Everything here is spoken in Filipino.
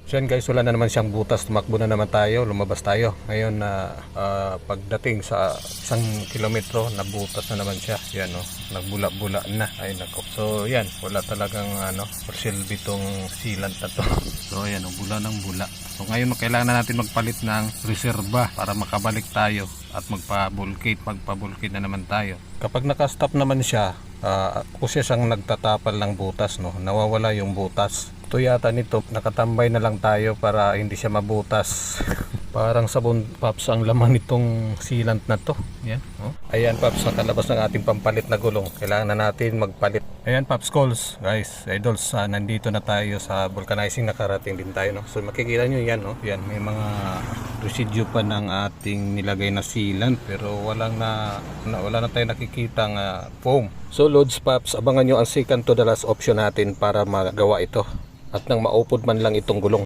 So yan guys, wala na naman siyang butas, tumakbo na naman tayo, lumabas tayo. Ngayon na pagdating sa 1 kilometro, nabutas na naman siya. Yan nagbula-bula na. Ay nako. So yan, wala talagang silbi tong sealant na to. So ayan, bula ng bula. So ngayon kailangan na natin magpalit ng reserba para makabalik tayo at magpa-bulkate na naman tayo. Kapag naka-stop naman siya, kasi siyang nagtatapal ng butas, nawawala yung butas. Ito yata nito, nakatambay na lang tayo para hindi siya mabutas. Parang sabon, Paps, ang laman nitong sealant na to. Yan, Ayan Paps, nakalabas ng ating pampalit na gulong. Kailangan na natin magpalit. Ayan Paps Calls, guys, idols, nandito na tayo sa vulcanizing, nakarating din tayo. So makikita nyo yan, yan, may mga residue pa ng ating nilagay na sealant, pero wala na tayo nakikitang foam. So loads Paps, abangan nyo ang second to the last option natin para magawa ito at nang maupod man lang itong gulong.